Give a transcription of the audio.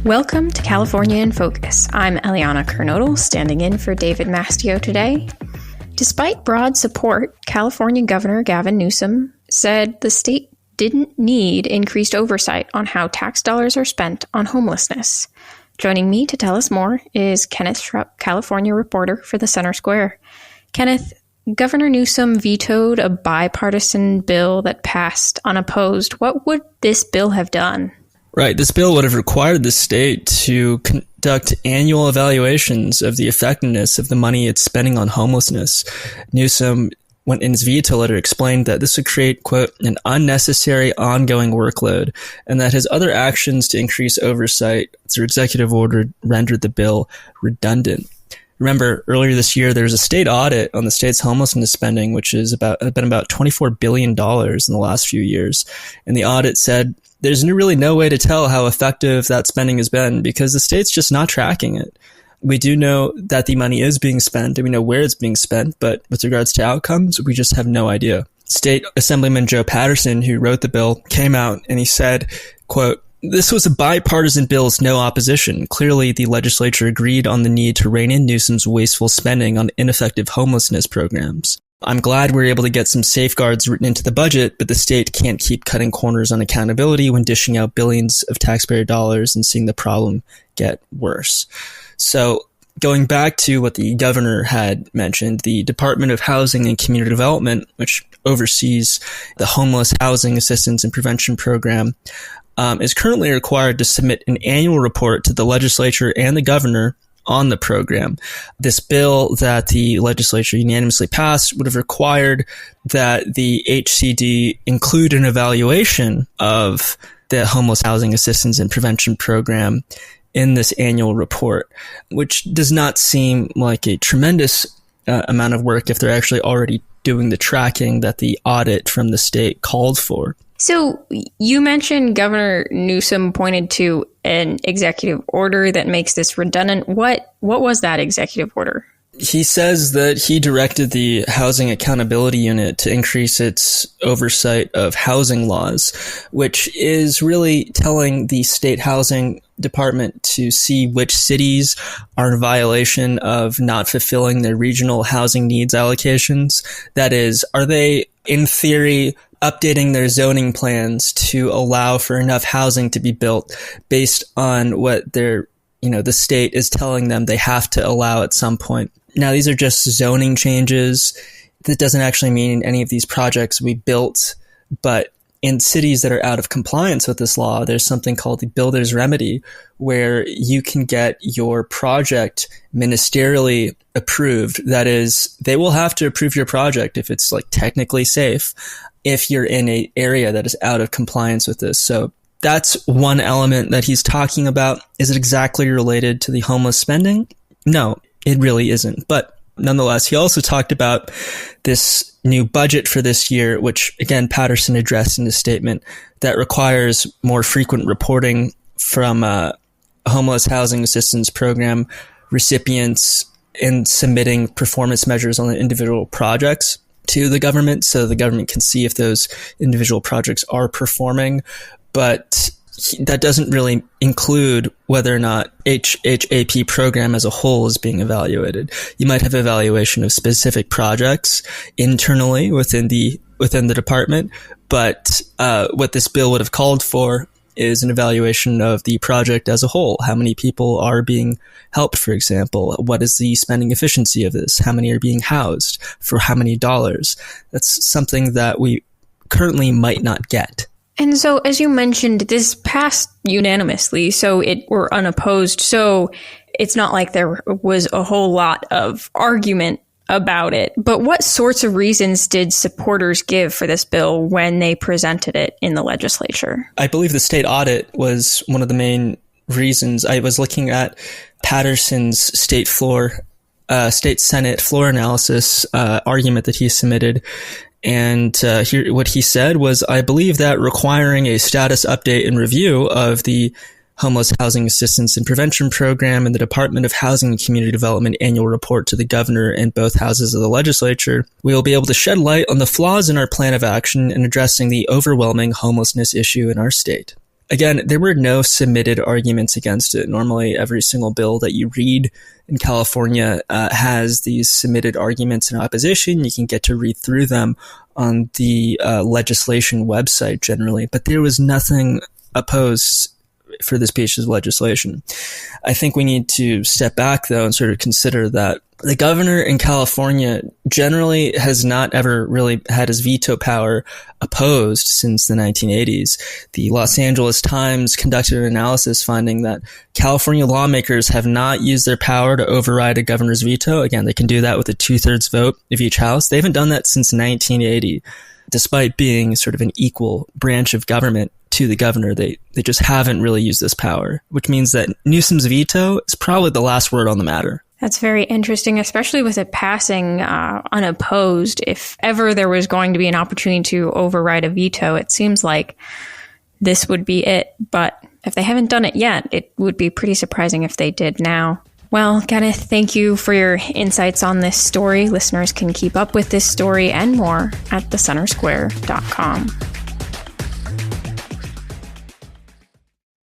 Welcome to California in Focus. I'm Eliana Kernodle, standing in for David Mastio today. Despite broad support, California Governor Gavin Newsom said the state didn't need increased oversight on how tax dollars are spent on homelessness. Joining me to tell us more is Kenneth Schrupp, California reporter for the Center Square. Kenneth, Governor Newsom vetoed a bipartisan bill that passed unopposed. What would this bill have done? Right. This bill would have required the state to conduct annual evaluations of the effectiveness of the money it's spending on homelessness. Newsom, when in his veto letter, explained that this would create, quote, an unnecessary ongoing workload, and that his other actions to increase oversight through executive order rendered the bill redundant. Remember, earlier this year, there was a state audit on the state's homelessness spending, which has been about $24 billion in the last few years. And the audit said there's really no way to tell how effective that spending has been because the state's just not tracking it. We do know that the money is being spent and we know where it's being spent, but with regards to outcomes, we just have no idea. State Assemblyman Joe Patterson, who wrote the bill, came out and he said, quote, "This was a bipartisan bill with no opposition. Clearly, the legislature agreed on the need to rein in Newsom's wasteful spending on ineffective homelessness programs. I'm glad we're able to get some safeguards written into the budget, but the state can't keep cutting corners on accountability when dishing out billions of taxpayer dollars and seeing the problem get worse." So going back to what the governor had mentioned, the Department of Housing and Community Development, which oversees the Homeless Housing Assistance and Prevention Program, is currently required to submit an annual report to the legislature and the governor on the program. This bill that the legislature unanimously passed would have required that the HCD include an evaluation of the Homeless Housing Assistance and Prevention Program in this annual report, which does not seem like a tremendous amount of work if they're actually already doing the tracking that the audit from the state called for. So you mentioned Governor Newsom pointed to an executive order that makes this redundant. What was that executive order? He says that he directed the Housing Accountability Unit to increase its oversight of housing laws, which is really telling the state housing department to see which cities are in violation of not fulfilling their regional housing needs allocations. That is, are they, in theory, updating their zoning plans to allow for enough housing to be built based on what the state is telling them they have to allow at some point. Now, these are just zoning changes. That doesn't actually mean any of these projects will be built, but in cities that are out of compliance with this law, there's something called the builder's remedy, where you can get your project ministerially approved. That is, they will have to approve your project if it's like technically safe, if you're in an area that is out of compliance with this. So that's one element that he's talking about. Is it exactly related to the homeless spending? No, it really isn't. But nonetheless, he also talked about this new budget for this year, which, again, Patterson addressed in his statement, that requires more frequent reporting from homeless housing assistance program recipients in submitting performance measures on the individual projects to the government, so the government can see if those individual projects are performing. But that doesn't really include whether or not HHAP program as a whole is being evaluated. You might have evaluation of specific projects internally within the department, but what this bill would have called for is an evaluation of the project as a whole. How many people are being helped, for example? What is the spending efficiency of this? How many are being housed? For how many dollars? That's something that we currently might not get. And so, as you mentioned, this passed unanimously, so it were unopposed. So it's not like there was a whole lot of argument about it. But what sorts of reasons did supporters give for this bill when they presented it in the legislature? I believe the state audit was one of the main reasons. I was looking at Patterson's state Senate floor analysis argument that he submitted. And here, what he said was, I believe that requiring a status update and review of the Homeless Housing Assistance and Prevention Program and the Department of Housing and Community Development annual report to the governor and both houses of the legislature, we will be able to shed light on the flaws in our plan of action in addressing the overwhelming homelessness issue in our state. Again, there were no submitted arguments against it. Normally, every single bill that you read in California has these submitted arguments in opposition. You can get to read through them on the legislation website generally, but there was nothing opposed for this piece of legislation. I think we need to step back, though, and sort of consider that the governor in California generally has not ever really had his veto power opposed since the 1980s. The Los Angeles Times conducted an analysis finding that California lawmakers have not used their power to override a governor's veto. Again, they can do that with a 2/3 vote of each house. They haven't done that since 1980, despite being sort of an equal branch of government to the governor. They just haven't really used this power, which means that Newsom's veto is probably the last word on the matter. That's very interesting, especially with it passing unopposed. If ever there was going to be an opportunity to override a veto, it seems like this would be it. But if they haven't done it yet, it would be pretty surprising if they did now. Well, Kenneth, thank you for your insights on this story. Listeners can keep up with this story and more at thecentersquare.com.